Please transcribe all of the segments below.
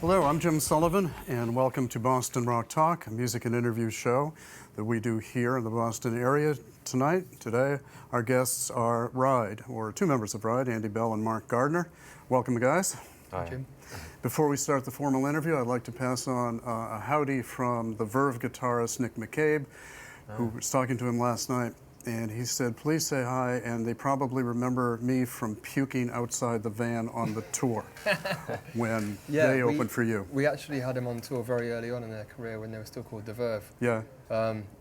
Hello, I'm Jim Sullivan, and welcome to Boston Rock Talk, a music and interview show that we do here in the Boston area. Today, our guests are Ride, or two members of Ride, Andy Bell and Mark Gardner. Welcome, guys. Hi, Jim. Before we start the formal interview, I'd like to pass on a howdy from the Verve guitarist Nick McCabe, who was talking to him last night. And he said, please say hi, and they probably remember me from puking outside the van on the tour when they opened for you. We actually had them on tour very early on in their career when they were still called The Verve. Yeah.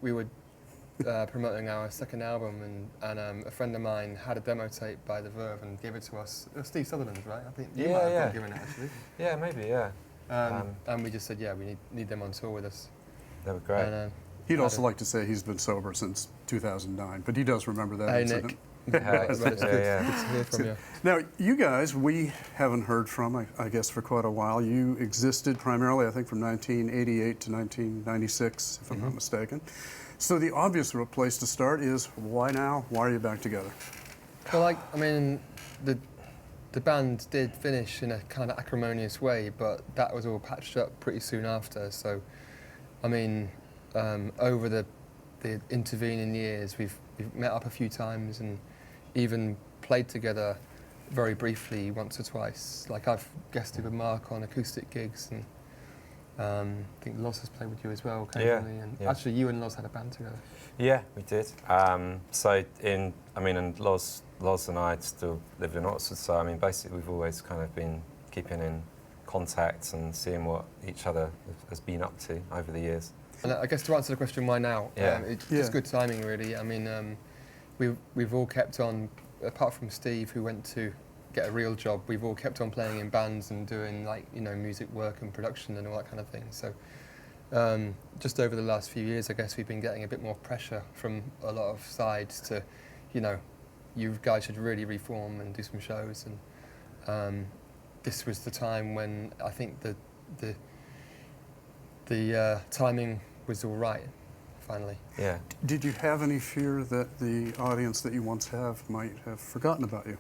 We were promoting our second album, and a friend of mine had a demo tape by The Verve and gave it to us. It was Steve Sutherland's, right? I think you might have given it, actually. Yeah, maybe, yeah. And we just said, yeah, we need them on tour with us. They were great. And, He'd also like to say he's been sober since 2009, but he does remember that hey, incident. Nick. It's good to hear from you. Now, you guys, we haven't heard from, I guess, for quite a while. You existed primarily, I think, from 1988 to 1996, if I'm not mistaken. So the obvious place to start is, why now? Why are you back together? Well, I mean, the band did finish in a kind of acrimonious way, but that was all patched up pretty soon after. So, I mean, over the intervening years, we've met up a few times and even played together very briefly once or twice. Like, I've guested with Mark on acoustic gigs, and I think Loz has played with you as well occasionally. And actually, you and Loz had a band together. Yeah, we did. And Loz and I still live in Oxford, so I mean, basically, we've always kind of been keeping in contact and seeing what each other has been up to over the years. And I guess to answer the question, why now? It's good timing, really. I mean, we've all kept on, apart from Steve, who went to get a real job, we've all kept on playing in bands and doing, like, you know, music work and production and all that kind of thing. So just over the last few years, I guess we've been getting a bit more pressure from a lot of sides to, you know, you guys should really reform and do some shows. And this was the time when I think the timing was all right, finally. Yeah. Did you have any fear that the audience that you once have might have forgotten about you?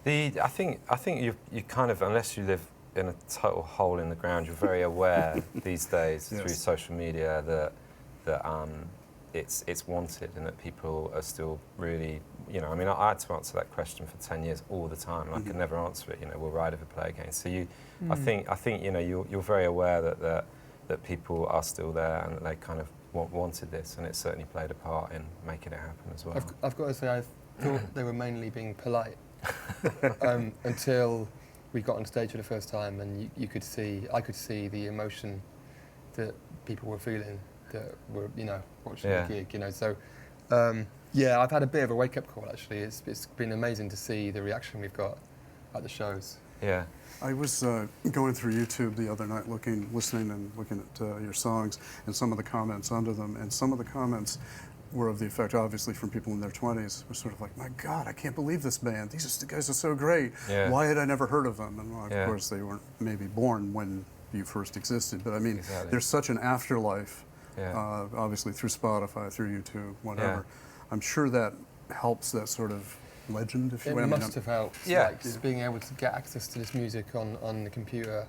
I think you kind of, unless you live in a total hole in the ground, you're very aware these days through social media that it's wanted and that people are still really, you know, I mean, I had to answer that question for 10 years all the time, and I could never answer it. You know, will Ride ever play again? So I think you know, you're very aware that people are still there and that they kind of wanted this, and it certainly played a part in making it happen as well. I've got to say, I thought they were mainly being polite until we got on stage for the first time, and I could see the emotion that people were feeling that were, you know, watching the gig, you know. So, I've had a bit of a wake-up call, actually. It's been amazing to see the reaction we've got at the shows. Yeah. I was going through YouTube the other night, listening and looking at your songs and some of the comments under them, and some of the comments were of the effect, obviously, from people in their 20s, were sort of like, my God, I can't believe this band. These guys are so great. Yeah. Why had I never heard of them? And, well, of course, they weren't maybe born when you first existed, but I mean, there's such an afterlife, obviously, through Spotify, through YouTube, whatever. I'm sure that helps that sort of legend, if you will. It must have helped, like, being able to get access to this music on the computer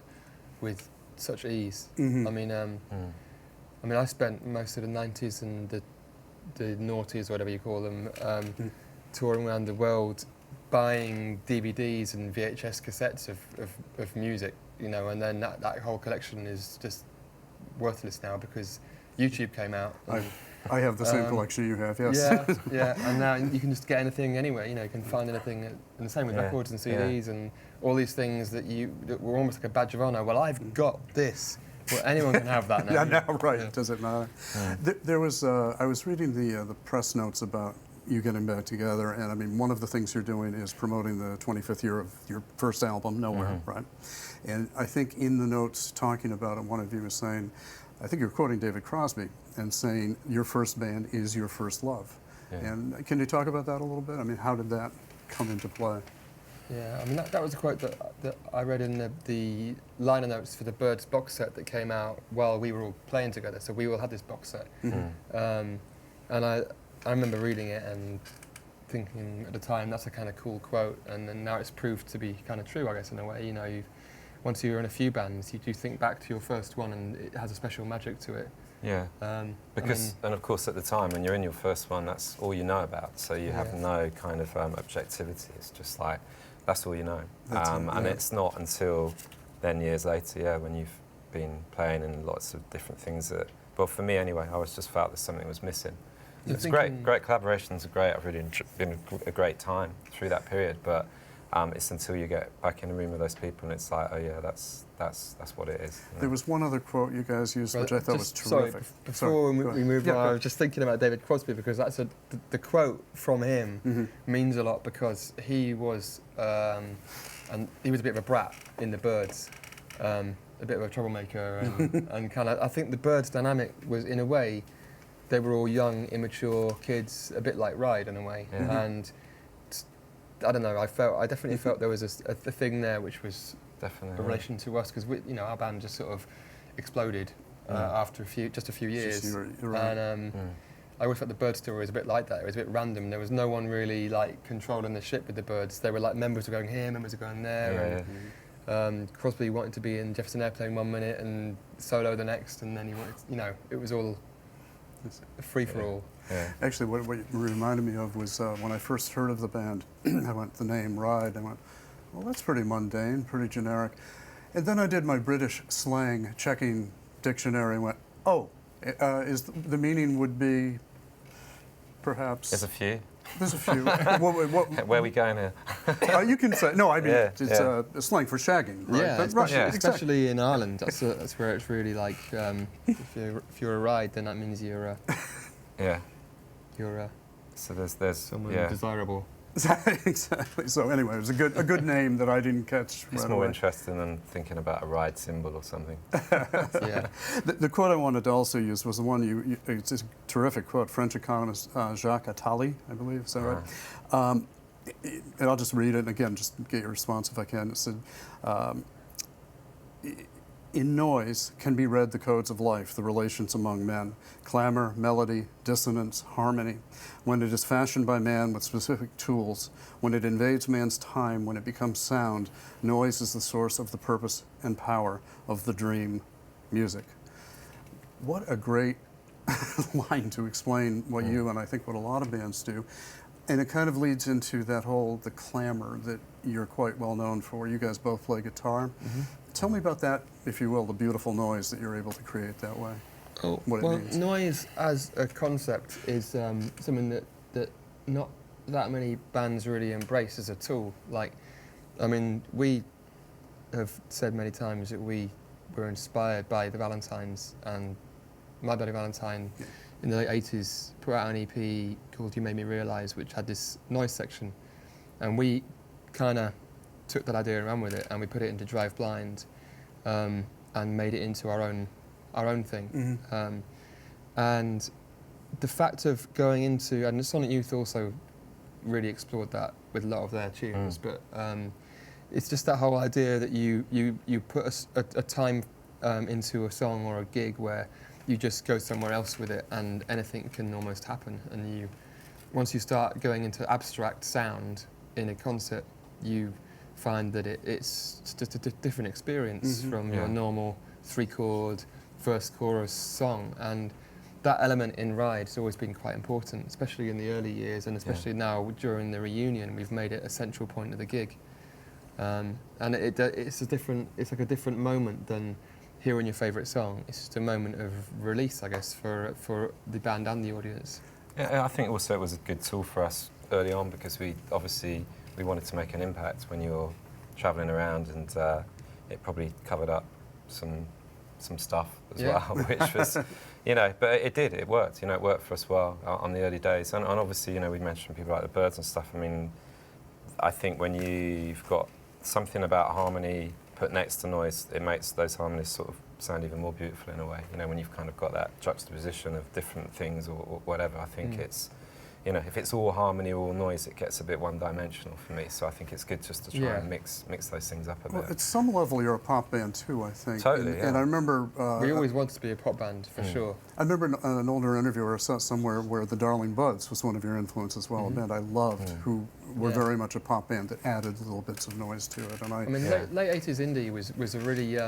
with such ease. I mean, I spent most of the 90s and the noughties, whatever you call them, touring around the world, buying DVDs and VHS cassettes of music, you know, and then that whole collection is just worthless now because YouTube came out. I have the same collection you have, yes. Yeah, and now you can just get anything anywhere, you know, you can find anything, and the same with records and CDs and all these things that were almost like a badge of honor. Well, I've got this. Well, anyone can have that now. Yeah, now, right, yeah. Does it matter? There was, I was reading the press notes about you getting back together, and I mean, one of the things you're doing is promoting the 25th year of your first album, Nowhere, right? And I think in the notes talking about it, one of you was saying, I think you're quoting David Crosby and saying your first band is your first love. Yeah. And can you talk about that a little bit? I mean, how did that come into play? Yeah, I mean, that was a quote that I read in the liner notes for the Birds box set that came out while we were all playing together. So we all had this box set. And I remember reading it and thinking at the time, that's a kind of cool quote. And then now it's proved to be kind of true, I guess, in a way. You know, once you're in a few bands, you do think back to your first one, and it has a special magic to it. Yeah. Because, and of course, at the time when you're in your first one, that's all you know about. So you have no kind of objectivity. It's just like that's all you know. And it's not until then, years later, when you've been playing in lots of different things that. Well, for me anyway, I always just felt that something was missing. It's great collaborations are great. I've really been a great time through that period, but it's until you get back in the room with those people and it's like, oh yeah, that's what it is. There was one other quote you guys used, which I thought was terrific. Before we move on, I was just thinking about David Crosby, because that's the quote from him means a lot, because he was and he was a bit of a brat in the Byrds. A bit of a troublemaker, and kind of, I think the Byrds dynamic was, in a way, they were all young, immature kids, a bit like Ride in a way. And I don't know, I definitely felt there was a thing there which was definitely a relation to us, because our band just sort of exploded after just a few years. And I always felt the Byrds story was a bit like that. It was a bit random. There was no one really like controlling the ship with the Byrds. They were like, members were going here, members were going there. Crosby wanted to be in Jefferson Airplane 1 minute and solo the next, and then he wanted, it was all a free-for-all. Actually, what it reminded me of was when I first heard of the band, I went, the name Ride, I went, well, that's pretty mundane, pretty generic. And then I did my British slang checking dictionary and went, oh, is the meaning would be perhaps... There's a few. There's a few. Where are we going here? You can say, no, I mean, it's a slang for shagging, right? Yeah, especially in Ireland. That's where it's really like, if you're a Ride, then that means you're so there's someone desirable. Exactly. So anyway, it was a good name that I didn't catch. It's more interesting than thinking about a Ride symbol or something. The quote I wanted to also use was the one it's a terrific quote, French economist Jacques Attali, I believe. Is that right? And I'll just read it, and again, just get your response if I can. It said, in noise can be read the codes of life, the relations among men, clamor, melody, dissonance, harmony. When it is fashioned by man with specific tools, when it invades man's time, when it becomes sound, noise is the source of the purpose and power of the dream music. What a great line to explain what you and I think what a lot of bands do. And it kind of leads into that the clamor that you're quite well known for. You guys both play guitar. Tell me about that, if you will, the beautiful noise that you're able to create that way. What it means. Noise as a concept is something that not that many bands really embrace as a tool. Like, I mean, we have said many times that we were inspired by the Valentines, and My Bloody Valentine in the late 80s put out an EP called You Made Me Realise, which had this noise section, and we kind of took that idea and ran with it, and we put it into Drive Blind, and made it into our own thing. And the fact of going into, and the Sonic Youth also really explored that with a lot of their tunes, but it's just that whole idea that you put a time into a song or a gig where you just go somewhere else with it, and anything can almost happen. And once you start going into abstract sound in a concert, you find that it's just a different experience from your normal 3-chord first chorus song. And that element in Ride has always been quite important, especially in the early years, and especially now during the reunion, we've made it a central point of the gig. And it's like a different moment than hearing your favourite song. It's just a moment of release, I guess, for the band and the audience. Yeah, I think also it was a good tool for us early on, because we wanted to make an impact when you're travelling around, and it probably covered up some stuff as well, which was, but it worked. It worked for us well on the early days, and obviously, we mentioned people like the Byrds and stuff. I mean, I think when you've got something about harmony put next to noise, it makes those harmonies sort of sound even more beautiful in a way. When you've kind of got that juxtaposition of different things or whatever, I think it's you know, if it's all harmony or all noise, it gets a bit one-dimensional for me. So I think it's good just to try and mix those things up a bit. Well, at some level, you're a pop band too, I think. Totally, and, yeah. and I remember... we always wanted to be a pop band, for sure. I remember an older interview I saw somewhere where the Darling Buds was one of your influences as well, a band I loved, who were very much a pop band that added little bits of noise to it. And I mean, late 80s indie was a really, you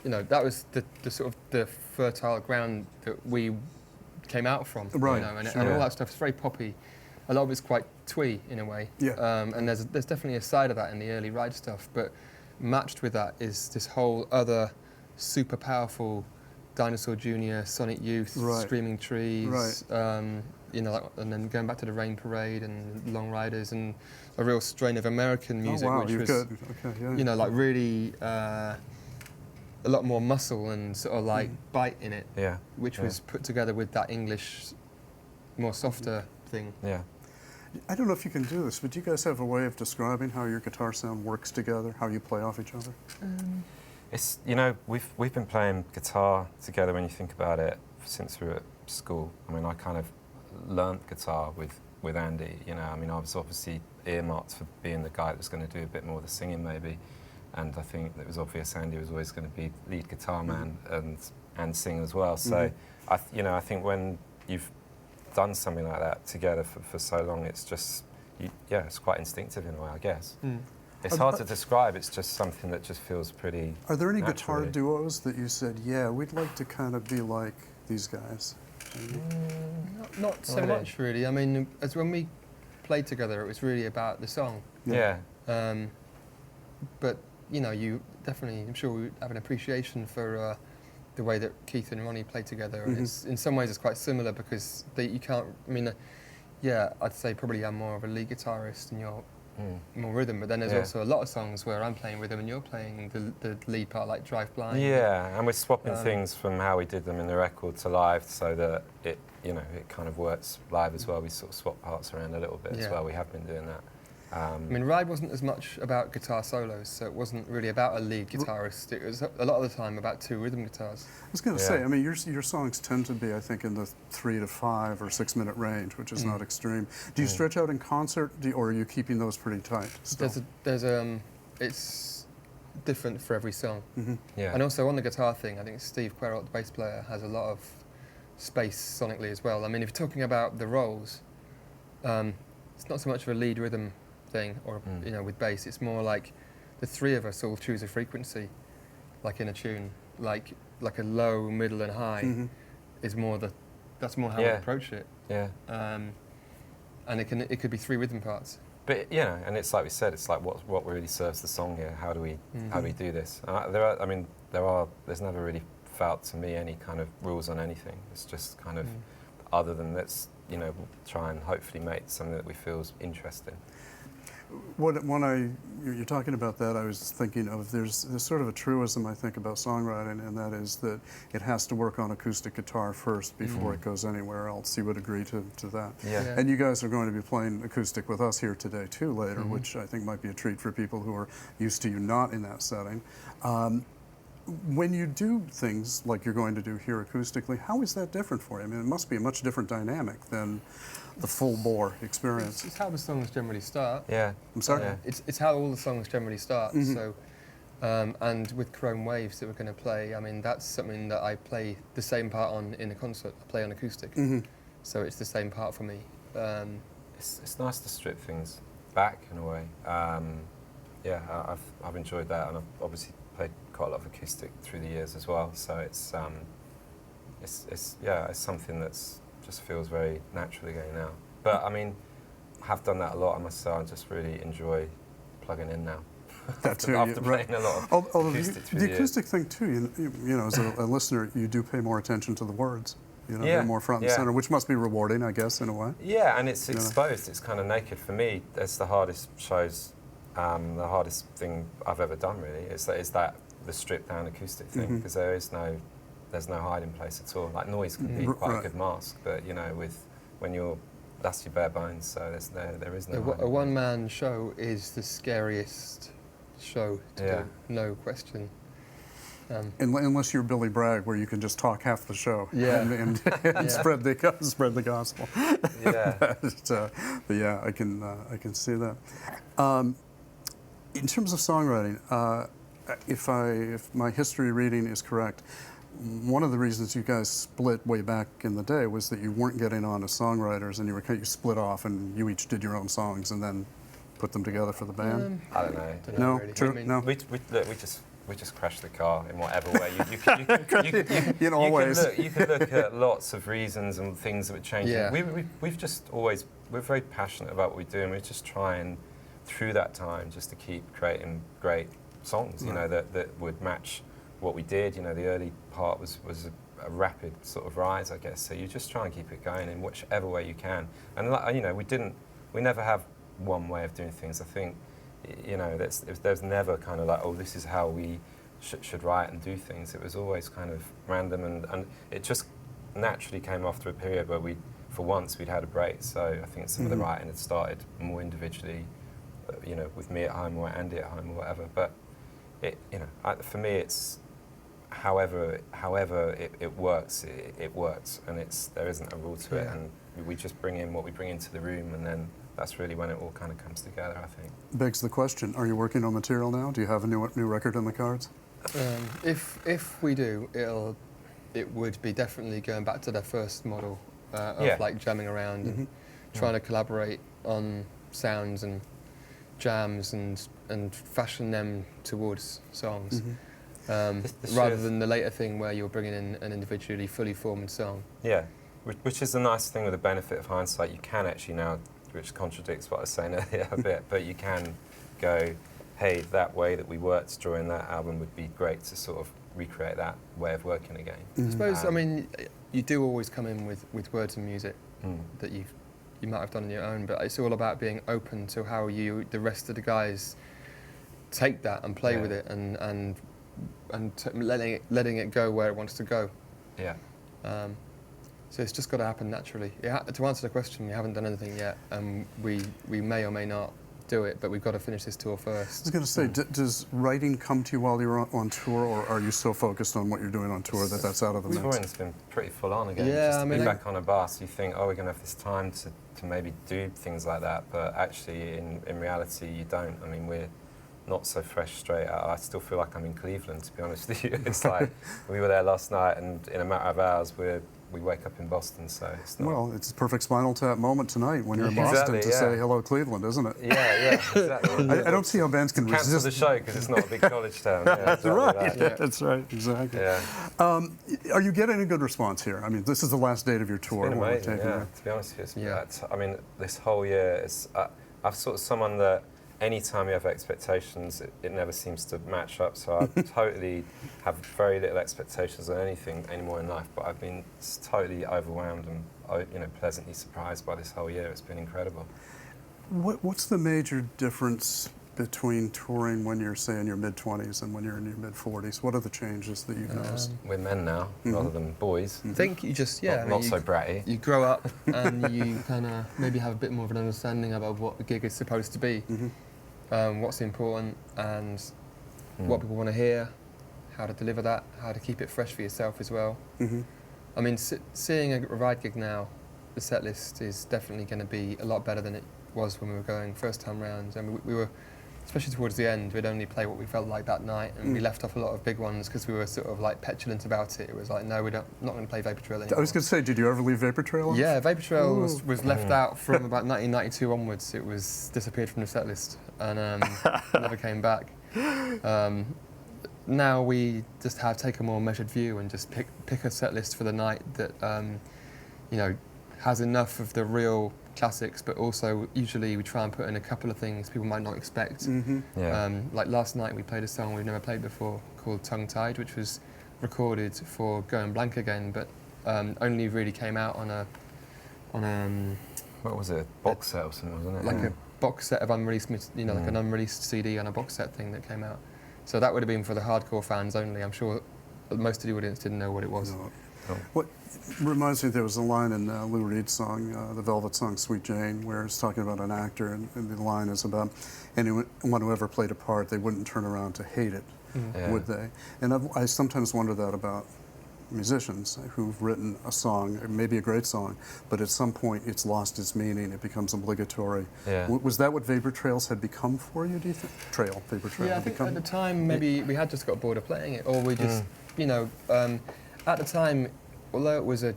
know, that was the sort of the fertile ground that we came out from. Right, You know, and, sure. and all that stuff is very poppy. A lot of it's quite twee in a way. Yeah. And there's definitely a side of that in the early Ride stuff, but matched with that is this whole other super powerful Dinosaur Jr., Sonic Youth, Right. Screaming Trees, Right. you know, like, and then going back to the Rain Parade and Long Riders and a real strain of American music, oh, wow, which you're was, good. Okay, yeah. you know, like really a lot more muscle and sort of like bite in it, Yeah. which Yeah. was put together with that English, more softer thing. Yeah. I don't know if you can do this, but do you guys have a way of describing how your guitar sound works together, how you play off each other? It's, you know, we've been playing guitar together when you think about it since we were at school. I mean, I kind of learnt guitar with Andy, you know. I mean, I was obviously earmarked for being the guy that was going to do a bit more of the singing maybe, and I think it was obvious Andy was always going to be lead guitar man and sing as well. So, you know, I think when you've done something like that together for so long, it's just, yeah, it's quite instinctive in a way, I guess. It's hard to describe. It's just something that just feels pretty. Are there any natural, guitar duos that you said, yeah, we'd like to kind of be like these guys? Not so Really? much, really. I mean, as when we played together, it was really about the song. Yeah. But you know, you definitely, I'm sure we have an appreciation for the way that Keith and Ronnie play together. And it's, in some ways, it's quite similar because you can't. I mean, yeah, I'd say probably I'm more of a lead guitarist and you're more rhythm. But then there's also a lot of songs where I'm playing rhythm and you're playing the lead part, like Drive Blind. Yeah, and we're swapping things from how we did them in the record to live, so that it, you know, it kind of works live as well. We sort of swap parts around a little bit as well. We have been doing that. I mean, Ride wasn't as much about guitar solos, so it wasn't really about a lead guitarist. It was a lot of the time about two rhythm guitars. I was going to say, I mean, your songs tend to be, I think, in the 3 to 5 or 6 minute range, which is not extreme. Do you stretch out in concert, or are you keeping those pretty tight still? It's different for every song. Yeah. And also on the guitar thing, I think Steve Queralt, the bass player, has a lot of space sonically as well. I mean, if you're talking about the roles, it's not so much of a lead rhythm thing, or you know, with bass. It's more like the three of us all choose a frequency, like in a tune, like a low, middle, and high is more that's more how we approach it. Yeah. And it could be three rhythm parts. But you know, and it's like we said, it's like what really serves the song here. How do we do this? And there's never really felt to me any kind of rules on anything. It's just kind of other than let's, you know, try and hopefully make something that we feel is interesting. When you're talking about that, I was thinking of there's sort of a truism I think about songwriting, and that is that it has to work on acoustic guitar first before it goes anywhere else. You would agree to that? Yeah. And you guys are going to be playing acoustic with us here today too later, which I think might be a treat for people who are used to you not in that setting. When you do things like you're going to do here acoustically, how is that different for you? I mean, it must be a much different dynamic than the full bore experience. It's how the songs generally start. Yeah. I'm sorry? Yeah. It's how all the songs generally start. So, and with Chrome Waves that we're going to play, I mean, that's something that I play the same part on in a concert. I play on acoustic, so it's the same part for me. It's nice to strip things back in a way. Yeah, I've enjoyed that, and I've obviously played quite a lot of acoustic through the years as well. So it's something that's just feels very natural again now. But I mean, I have done that a lot, I must say. I just really enjoy plugging in now. That too, after playing a lot of acoustic through the the acoustic thing too, you know, as a listener, you do pay more attention to the words. You know, Yeah, they're more front and center, which must be rewarding, I guess, in a way. Yeah, and it's exposed. It's kind of naked. For me, it's the hardest shows. The hardest thing I've ever done, really, is that the stripped down acoustic thing, because there's no hiding place at all. Like noise can be quite a good mask, but you know, that's your bare bones. So there is no. A one-man show is the scariest show to do, no question. Unless you're Billy Bragg, where you can just talk half the show and Yeah. spread the gospel. Yeah. But yeah, I can see that. In terms of songwriting, if my history reading is correct, one of the reasons you guys split way back in the day was that you weren't getting on as songwriters, and you split off, and you each did your own songs, and then put them together for the band. I don't know. No, really. true. I mean, No. We just crashed the car in whatever way. You can look at lots of reasons and things that were changing. Yeah. We've just always, we're very passionate about what we do, and we're just trying through that time just to keep creating great songs, you know, that would match what we did. You know, the early part was a rapid sort of rise, I guess. So you just try and keep it going in whichever way you can. And you know, we never have one way of doing things. I think, you know, there's never kind of like, oh, this is how we should write and do things. It was always kind of random, and it just naturally came after a period where for once we'd had a break. So I think some of the writing had started more individually, you know, with me at home or Andy at home or whatever. But you know, for me, it's however it works, it works, and there isn't a rule to it, and we just bring in what we bring into the room, and then that's really when it all kind of comes together, I think. Begs the question: are you working on material now? Do you have a new record in the cards? If we do, it would be definitely going back to the first model of like jamming around and trying to collaborate on sounds and jams and fashion them towards songs, rather than the later thing where you're bringing in an individually fully formed song. Yeah, which is the nice thing with the benefit of hindsight. You can actually now, which contradicts what I was saying earlier a bit, but you can go, hey, that way that we worked during that album would be great to sort of recreate that way of working again. I suppose, I mean, you do always come in with words and music that you might have done on your own, but it's all about being open to how the rest of the guys take that and play with it and letting it go where it wants to go. Yeah. So it's just got to happen naturally. To answer the question, we haven't done anything yet, and we may or may not do it, but we've got to finish this tour first. I was going to say, does writing come to you while you're on tour, or are you so focused on what you're doing on tour that's out of the mix? Touring's been pretty full on again. Yeah, just I to mean, be back on a bus, you think, oh, we're going to have this time to maybe do things like that, but actually, in reality, you don't. I mean, we're not so fresh straight out. I still feel like I'm in Cleveland, to be honest with you. It's like, we were there last night, and in a matter of hours, we wake up in Boston, so it's not... Well, it's a perfect Spinal Tap moment tonight when you're in Boston to say hello Cleveland, isn't it? Yeah, exactly. I don't see how bands can cancel resist the show because it's not a big college town. Yeah, That's exactly right. that. That's right. Exactly. Yeah. Are you getting a good response here? I mean, this is the last date of your tour. It's been amazing. Yeah, to be honest with you, I mean, this whole year, I've sort of someone that anytime you have expectations, it never seems to match up. So I totally have very little expectations on anything anymore in life. But I've been totally overwhelmed and pleasantly surprised by this whole year. It's been incredible. What's the major difference between touring when you're, say, in your mid-20s and when you're in your mid-40s? What are the changes that you've noticed? We're men now, rather than boys. I think you just, not so bratty. You grow up and you kind of maybe have a bit more of an understanding about what the gig is supposed to be. What's important and what people want to hear, how to deliver that, how to keep it fresh for yourself as well. I mean, seeing a ride gig now, the set list is definitely going to be a lot better than it was when we were going first time round. I mean, we were, especially towards the end, we'd only play what we felt like that night, and we left off a lot of big ones because we were sort of like petulant about it. It was like, no, we're not going to play Vapor Trail anymore. I was going to say, did you ever leave Vapor Trail off? Yeah, Vapor Trail was left out from about 1992 onwards. It was disappeared from the set list and never came back. Now we just take a more measured view and just pick a set list for the night that has enough of the real classics, but also usually we try and put in a couple of things people might not expect. Like last night we played a song we've never played before called Tongue Tied, which was recorded for Going Blank Again, but only really came out on a what was it, a box set or something, wasn't it? Like a box set of unreleased, like an unreleased CD on a box set thing that came out. So that would have been for the hardcore fans only. I'm sure most of the audience didn't know what it was. No. What reminds me, there was a line in Lou Reed's song, the Velvet song Sweet Jane, where it's talking about an actor, and the line is about anyone who ever played a part, they wouldn't turn around to hate it. Yeah. would they? And I sometimes wonder that about musicians who've written a song, maybe a great song, but at some point it's lost its meaning, it becomes obligatory. Yeah. Was that what Vapor Trails had become for you, do you think? Vapor Trail Yeah, I had think become? at the time maybe we had just got bored of playing it, or we just, you know, at the time, although it was a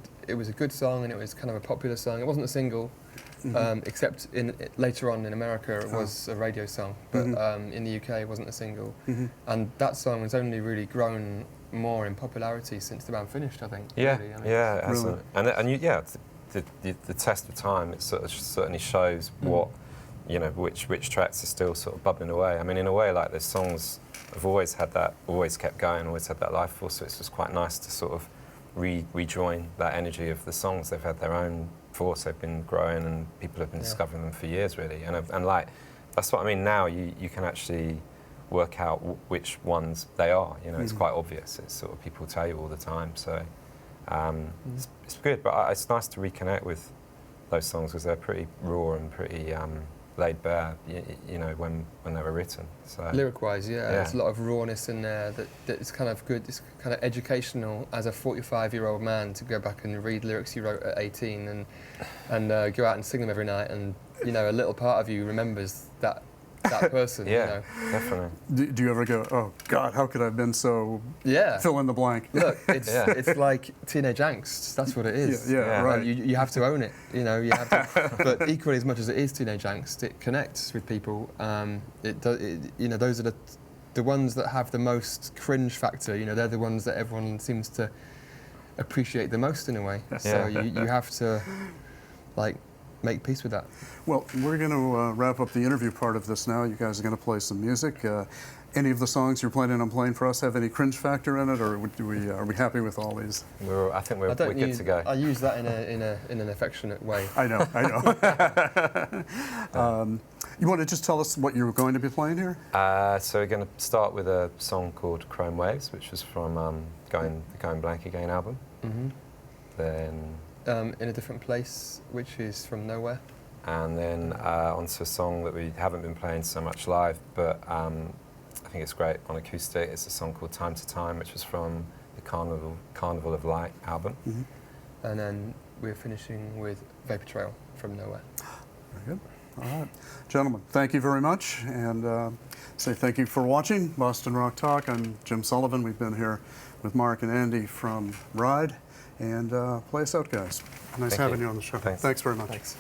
good song and it was kind of a popular song, it wasn't a single, except later on in America it was a radio song, but in the UK it wasn't a single, and that song has only really grown more in popularity since the band finished, I think. Yeah, really. I mean, yeah, it has. Really? And the test of time, it sort of certainly shows what, you know, which tracks are still sort of bubbling away. I mean, in a way, like the songs have always had that, always kept going, always had that life force. So it's just quite nice to sort of rejoin that energy of the songs. They've had their own force. They've been growing, and people have been discovering them for years, really. And like, that's what I mean. Now you can actually work out which ones they are. You know, it's quite obvious. It's sort of people tell you all the time. So it's good, but it's nice to reconnect with those songs because they're pretty raw and pretty laid bare. You know, when they were written. So lyric-wise, there's a lot of rawness in there that is kind of good. It's kind of educational as a 45-year-old man to go back and read lyrics you wrote at 18 and go out and sing them every night. And you know, a little part of you remembers that person. yeah, you know. definitely. Do you ever go, oh God, how could I have been so Yeah. fill in the blank? Look, it's like teenage angst. That's what it is. Yeah, right. You have to own it. You know, you have to. But equally, as much as it is teenage angst, it connects with people. You know, those are the ones that have the most cringe factor. You know, they're the ones that everyone seems to appreciate the most in a way. So you have to, like, make peace with that. Well, we're going to wrap up the interview part of this now. You guys are going to play some music. Any of the songs you're planning on playing for us have any cringe factor in it, or are we happy with all these? I think we're good to go. I use that in an affectionate way. I know. You want to just tell us what you're going to be playing here? So we're going to start with a song called Chrome Waves, which was from the Going Blank Again album. Then In a Different Place, which is from Nowhere. And then onto a song that we haven't been playing so much live, but I think it's great on acoustic. It's a song called Time to Time, which was from the Carnival of Light album. And then we're finishing with Vapor Trail from Nowhere. Very good. All right. Gentlemen, thank you very much. And say thank you for watching Boston Rock Talk. I'm Jim Sullivan. We've been here with Mark and Andy from Ride. And play us out, guys. Nice having you on the show. Thanks. Thanks very much. Thanks.